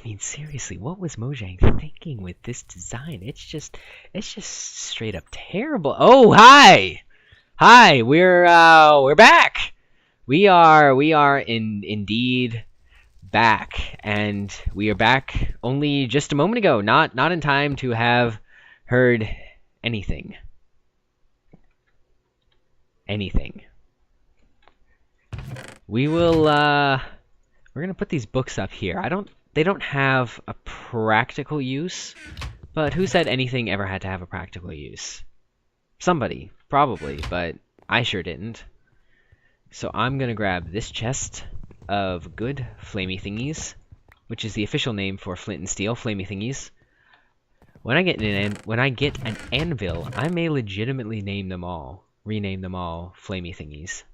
mean, seriously, what was Mojang thinking with this design? It's just straight up terrible. Oh, hi! Hi, we're back! We are indeed back, and we are back only just a moment ago, not in time to have heard anything. We will we're gonna put these books up here. They don't have a practical use, but who said anything ever had to have a practical use? Somebody, probably, but I sure didn't. So I'm gonna grab this chest of good flamey thingies, which is the official name for flint and steel, flamey thingies. When I get an anvil, I may legitimately rename them all flamey thingies.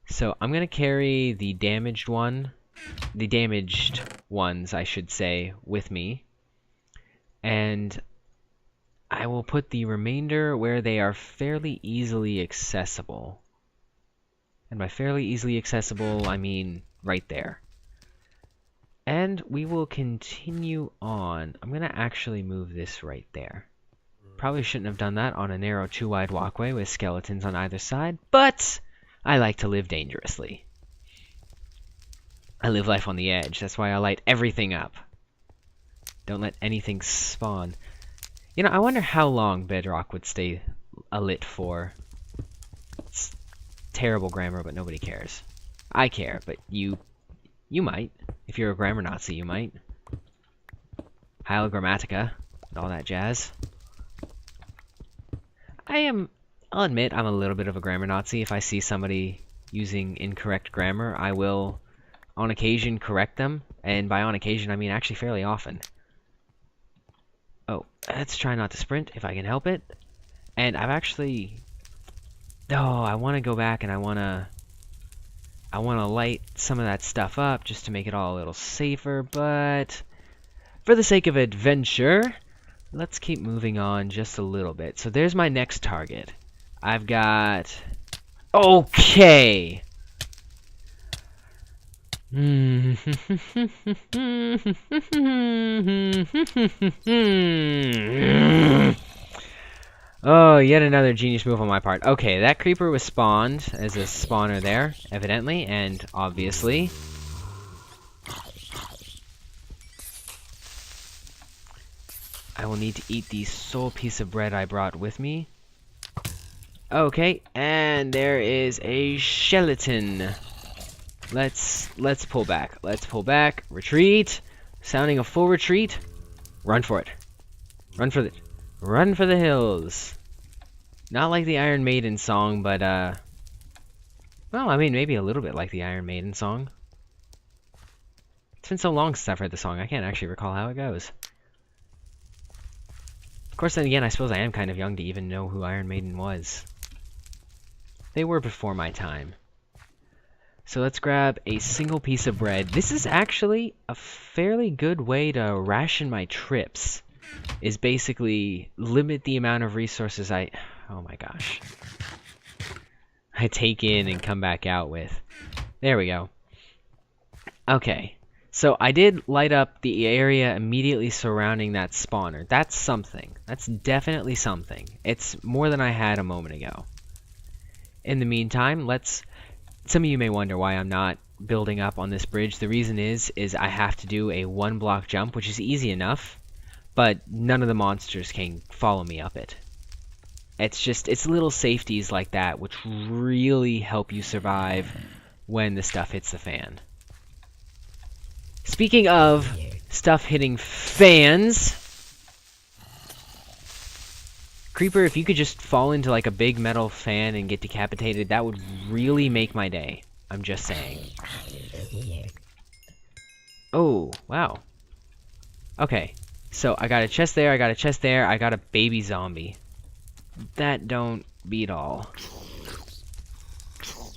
So I'm gonna carry the damaged ones, I should say, with me, and I will put the remainder where they are fairly easily accessible. And by fairly easily accessible, I mean right there. And we will continue on. I'm gonna actually move this right there. Probably shouldn't have done that on a narrow 2-wide walkway with skeletons on either side, but I like to live dangerously. I live life on the edge. That's why I light everything up. Don't let anything spawn. You know, I wonder how long bedrock would stay lit for. It's terrible grammar, but nobody cares. I care, but you might. If you're a grammar Nazi, you might. Heil Grammatica and all that jazz. I'll admit I'm a little bit of a grammar Nazi. If I see somebody using incorrect grammar, I will, on occasion, correct them. And by on occasion, I mean actually fairly often. Oh, let's try not to sprint if I can help it. And I've actually... Oh, I want to go back and I want to light some of that stuff up just to make it all a little safer, but for the sake of adventure, let's keep moving on just a little bit. So there's my next target. I've got... Okay! Oh, yet another genius move on my part. Okay, that creeper was spawned as a spawner there, evidently, and obviously. I will need to eat the sole piece of bread I brought with me. Okay, and there is a skeleton. Let's pull back. Let's pull back. Retreat. Sounding a full retreat. Run for it. Run for the hills. Not like the Iron Maiden song, but well, I mean maybe a little bit like the Iron Maiden song. It's been so long since I've heard the song, I can't actually recall how it goes. Of course, then again, I suppose I am kind of young to even know who Iron Maiden was. They were before my time. So let's grab a single piece of bread. This is actually a fairly good way to ration my trips. Is basically limit the amount of resources oh my gosh, I take in and come back out with. There we go. Okay, so I did light up the area immediately surrounding that spawner. That's something. That's definitely something. It's more than I had a moment ago. In the meantime, some of you may wonder why I'm not building up on this bridge. The reason is I have to do a 1-block jump, which is easy enough, but none of the monsters can follow me up it. It's little safeties like that which really help you survive when the stuff hits the fan. Speaking of stuff hitting fans, Creeper, if you could just fall into like a big metal fan and get decapitated, that would really make my day. I'm just saying. Oh, wow. Okay, so I got a chest there, I got a chest there, I got a baby zombie. That don't beat all.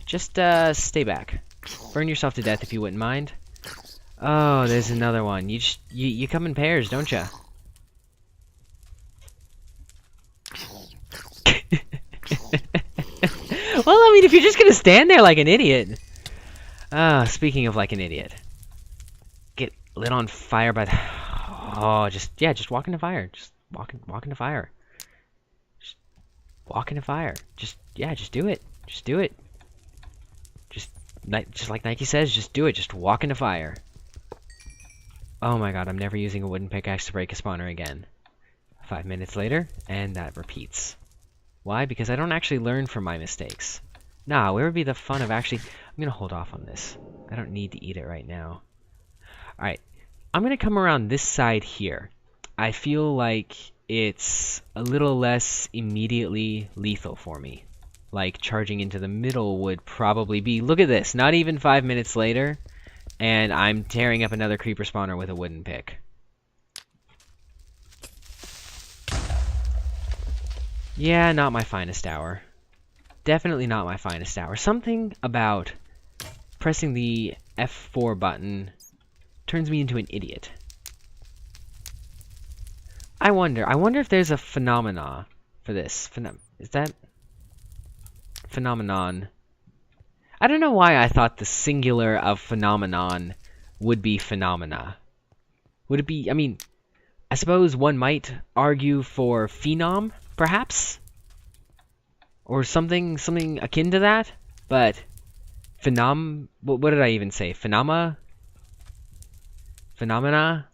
Just stay back. Burn yourself to death if you wouldn't mind. Oh, there's another one. You come in pairs, don't ya? Well, I mean, if you're just gonna stand there like an idiot. Speaking of like an idiot. lit on fire by the... Oh, just walk into fire. Just walk into fire. Just walk into fire. Just do it. Just do it. Just like Nike says, just do it. Just walk into fire. Oh my god, I'm never using a wooden pickaxe to break a spawner again. 5 minutes later, and that repeats. Why? Because I don't actually learn from my mistakes. Nah, where would be the fun of actually... I'm gonna hold off on this. I don't need to eat it right now. Alright, I'm gonna come around this side here. I feel like it's a little less immediately lethal for me. Like, charging into the middle would probably be... Look at this, not even 5 minutes later, and I'm tearing up another creeper spawner with a wooden pick. Yeah, not my finest hour. Definitely not my finest hour. Something about pressing the F4 button turns me into an idiot. I wonder if there's a phenomena for this. Is that phenomenon? I don't know why I thought the singular of phenomenon would be phenomena. Would it be, I mean, I suppose one might argue for phenom, perhaps? Or something akin to that? But what did I even say? Phenomena? Phenomena.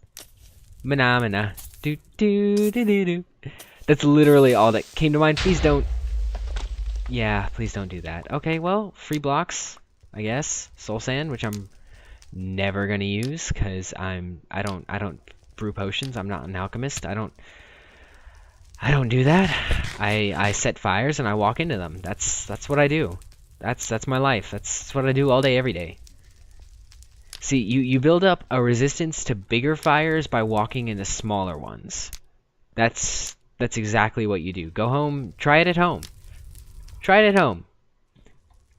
Do do do do do. That's literally all that came to mind. Please don't. Yeah, please don't do that. Okay, well, free blocks, I guess. Soul sand, which I'm never gonna use because I don't brew potions. I'm not an alchemist. I don't do that. I set fires and I walk into them. That's what I do. That's my life. That's what I do all day, every day. See, you build up a resistance to bigger fires by walking into smaller ones. That's exactly what you do. Go home. Try it at home. Try it at home.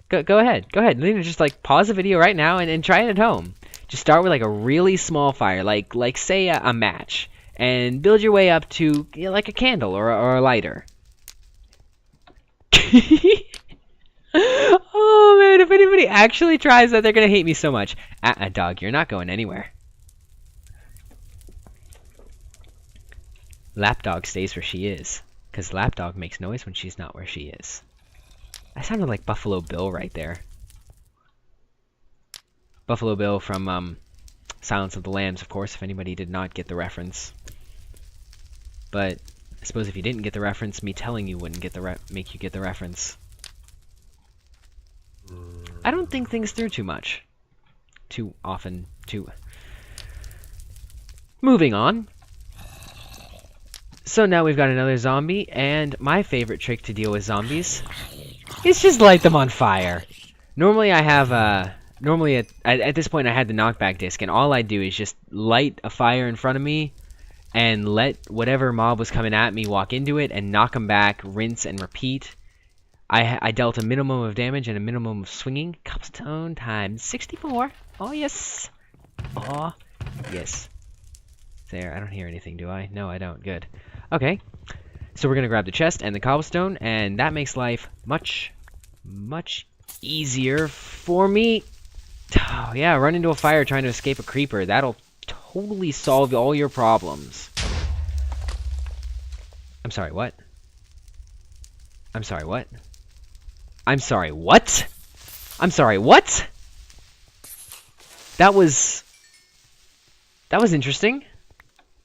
Go ahead. Go ahead. Just like pause the video right now and try it at home. Just start with like a really small fire, like say a match, and build your way up to like a candle or a lighter. Oh man, if anybody actually tries that, they're gonna hate me so much. Dog, you're not going anywhere. Lapdog stays where she is, because Lapdog makes noise when she's not where she is. I sounded like Buffalo Bill right there. Buffalo Bill from Silence of the Lambs, of course, if anybody did not get the reference. But I suppose if you didn't get the reference, me telling you wouldn't make you get the reference. I don't think things through too much. Too often. Moving on. So now we've got another zombie, and my favorite trick to deal with zombies is just light them on fire. Normally I have at this point I had the knockback disc, and all I do is just light a fire in front of me and let whatever mob was coming at me walk into it and knock them back, rinse and repeat. I dealt a minimum of damage and a minimum of swinging. Cobblestone times 64. Oh, yes. Oh, yes. There, I don't hear anything, do I? No, I don't. Good. Okay. So we're going to grab the chest and the cobblestone, and that makes life much, much easier for me. Oh, yeah, run into a fire trying to escape a creeper. That'll totally solve all your problems. I'm sorry, what? I'm sorry, what? I'm sorry, what? I'm sorry, what? That was interesting.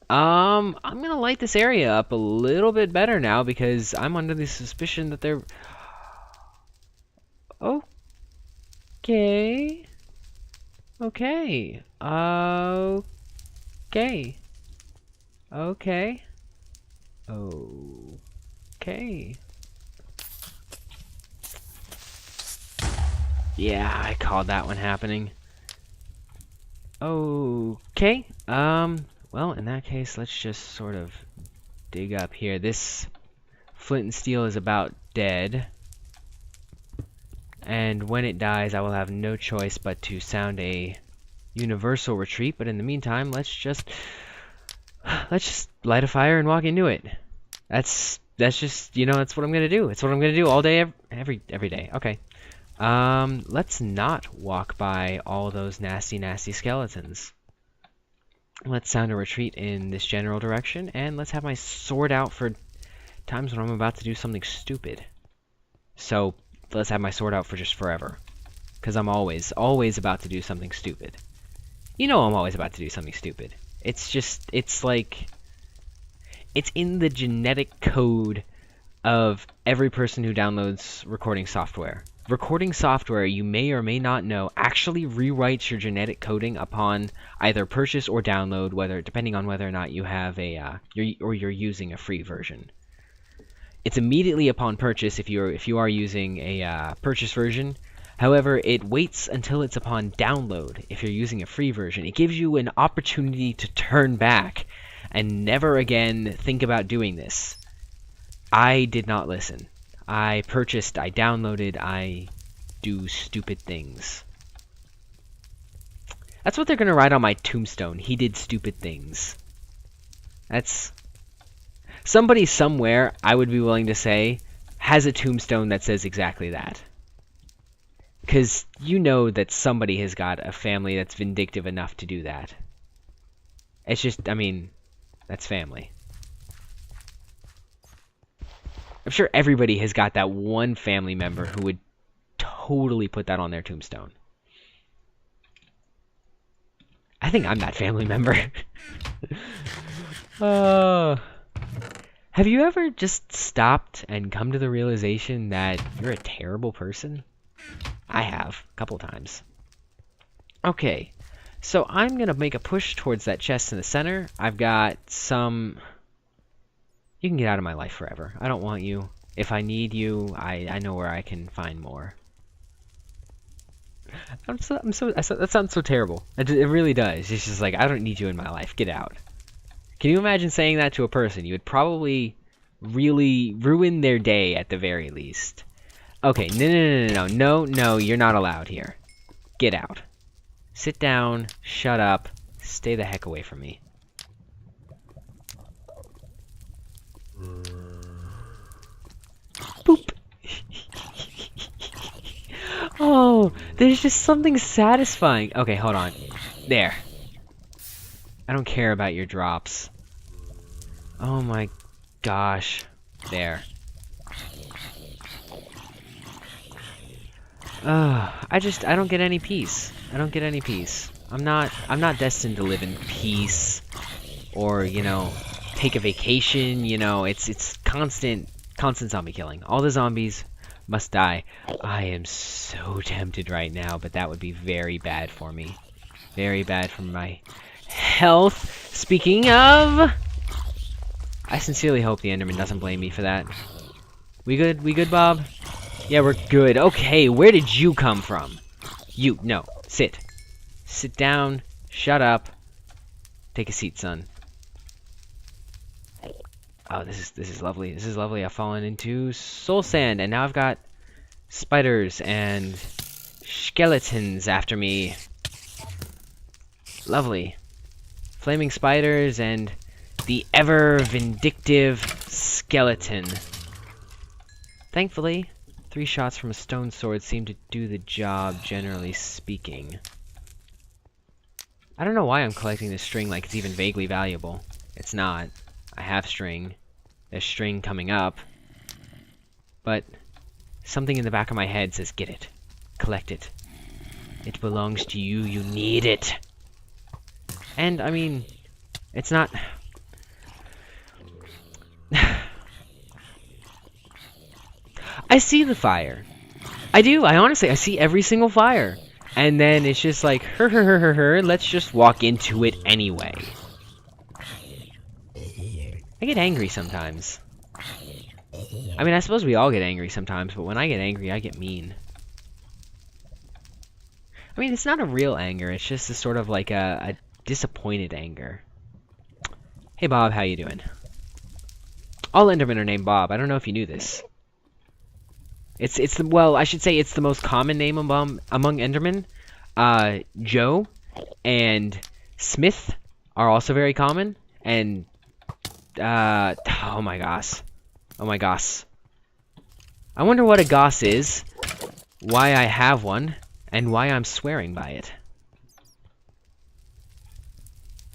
I'm gonna light this area up a little bit better now because I'm under the suspicion that they're... Okay. Okay. Okay. Okay. Okay. Yeah, I called that one happening. Okay. Well, in that case, let's just sort of dig up here. This flint and steel is about dead. And when it dies, I will have no choice but to sound a universal retreat. But in the meantime, let's just light a fire and walk into it. That's just, that's what I'm gonna do. It's what I'm gonna do all day, every day. Okay. Let's not walk by all those nasty, nasty skeletons. Let's sound a retreat in this general direction, and let's have my sword out for times when I'm about to do something stupid. So, let's have my sword out for just forever. Because I'm always about to do something stupid. You know I'm always about to do something stupid. It's like... It's in the genetic code of every person who downloads recording software. Recording software, you may or may not know, actually rewrites your genetic coding upon either purchase or download, depending on whether or not you have you're using a free version. It's immediately upon purchase if you are using a purchase version. However, it waits until it's upon download if you're using a free version. It gives you an opportunity to turn back and never again think about doing this. I did not listen. I purchased, I downloaded, I do stupid things. That's what they're going to write on my tombstone. He did stupid things. That's... Somebody somewhere, I would be willing to say, has a tombstone that says exactly that. Because you know that somebody has got a family that's vindictive enough to do that. It's just, I mean, that's family. I'm sure everybody has got that one family member who would totally put that on their tombstone. I think I'm that family member. Have you ever just stopped and come to the realization that you're a terrible person? I have, a couple times. Okay, so I'm going to make a push towards that chest in the center. I've got some... You can get out of my life forever. I don't want you. If I need you, I know where I can find more. That sounds so terrible. It really does. It's just like, I don't need you in my life. Get out. Can you imagine saying that to a person? You would probably really ruin their day at the very least. Okay, no, you're not allowed here. Get out. Sit down, shut up, stay the heck away from me. Boop. Oh, there's just something satisfying. Okay, hold on. There. I don't care about your drops. Oh my gosh. There. I don't get any peace. I don't get any peace. I'm not destined to live in peace or, you know, take a vacation, you know, it's constant zombie killing. All the zombies must die. I am so tempted right now, but that would be very bad for me. Very bad for my health. Speaking of, I sincerely hope the Enderman doesn't blame me for that. We good? We good, Bob? Yeah, we're good. Okay, where did you come from? You, no, sit. Sit down, shut up. Take a seat, son. Oh, this is lovely. This is lovely. I've fallen into soul sand, and now I've got spiders and skeletons after me. Lovely. Flaming spiders and the ever vindictive skeleton. Thankfully, 3 shots from a stone sword seem to do the job, generally speaking. I don't know why I'm collecting this string like it's even vaguely valuable. It's not. I have string. There's string coming up. But something in the back of my head says, get it. Collect it. It belongs to you. You need it. And, I mean, it's not... I see the fire. I do. I see every single fire. And then it's just like, let's just walk into it anyway. I get angry sometimes. I mean, I suppose we all get angry sometimes, but when I get angry, I get mean. I mean, it's not a real anger. It's just a sort of like a disappointed anger. Hey, Bob, how you doing? All Endermen are named Bob. I don't know if you knew this. Well, I should say it's the most common name among Endermen. Joe and Smith are also very common. And, oh my gosh. Oh my gosh. I wonder what a goss is, why I have one, and why I'm swearing by it.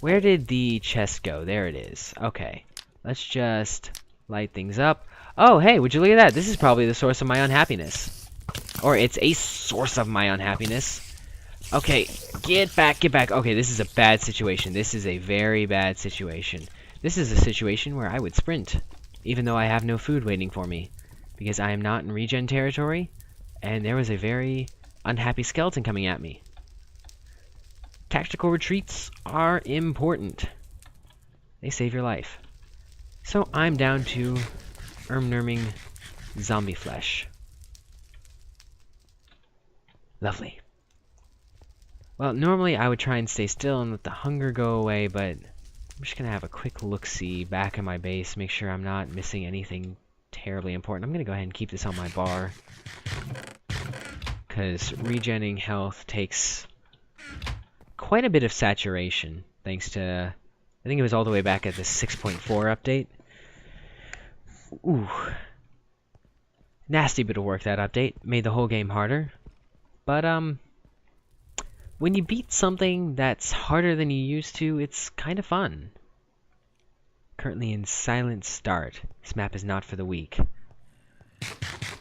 Where did the chest go? There it is. Okay. Let's just light things up. Oh, hey, would you look at that? This is probably the source of my unhappiness. Or it's a source of my unhappiness. Okay, get back, get back. Okay, this is a bad situation. This is a very bad situation. This is a situation where I would sprint, even though I have no food waiting for me, because I am not in regen territory, and there was a very unhappy skeleton coming at me. Tactical retreats are important. They save your life. So I'm down to Nerming zombie flesh. Lovely. Well, normally I would try and stay still and let the hunger go away, but I'm just gonna have a quick look-see back at my base, make sure I'm not missing anything terribly important. I'm gonna go ahead and keep this on my bar, because regenning health takes quite a bit of saturation, thanks to, I think it was all the way back at the 6.4 update. Ooh. Nasty bit of work, that update. Made the whole game harder. But, when you beat something that's harder than you used to, it's kind of fun. Currently in silent start. This map is not for the weak.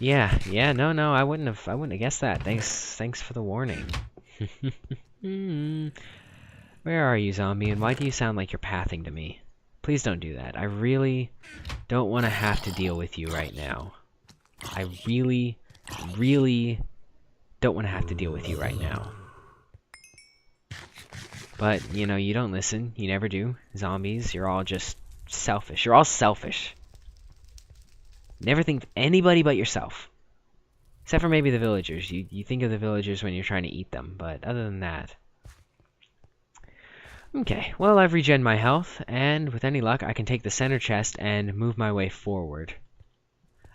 Yeah, no, I wouldn't have guessed that. Thanks for the warning. Where are you, zombie, and why do you sound like you're pathing to me? Please don't do that. I really don't want to have to deal with you right now. I really don't want to have to deal with you right now. But, you know, you don't listen. You never do. Zombies, you're all just selfish. You're all selfish. Never think of anybody but yourself. Except for maybe the villagers. You think of the villagers when you're trying to eat them, but other than that. Okay, well, I've regened my health, and with any luck, I can take the center chest and move my way forward.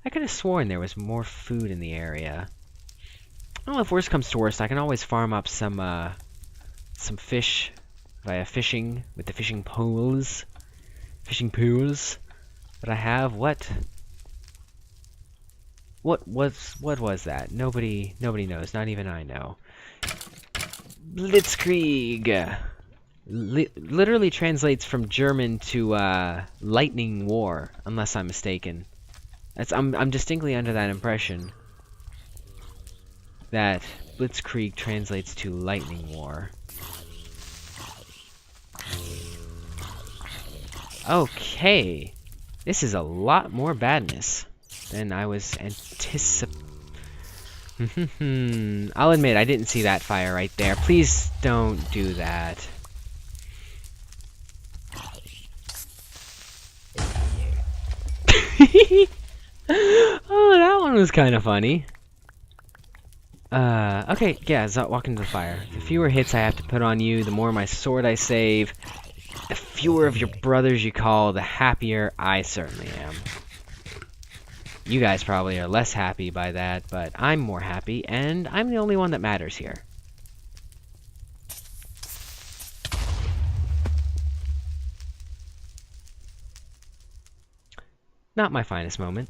I could have sworn there was more food in the area. Well, if worst comes to worst, I can always farm up some fish via fishing with the fishing pools that I have. What was that? Nobody knows. Not even I know. Blitzkrieg. Literally translates from German to lightning war, unless I'm mistaken. I'm distinctly under that impression that Blitzkrieg translates to lightning war. Okay, this is a lot more badness than I was anticipating. I'll admit, I didn't see that fire right there. Please don't do that. Oh, that one was kind of funny. Okay, yeah, walk into the fire. The fewer hits I have to put on you, the more my sword I save, the fewer of your brothers you call, the happier I certainly am. You guys probably are less happy by that, but I'm more happy, and I'm the only one that matters here. Not my finest moment.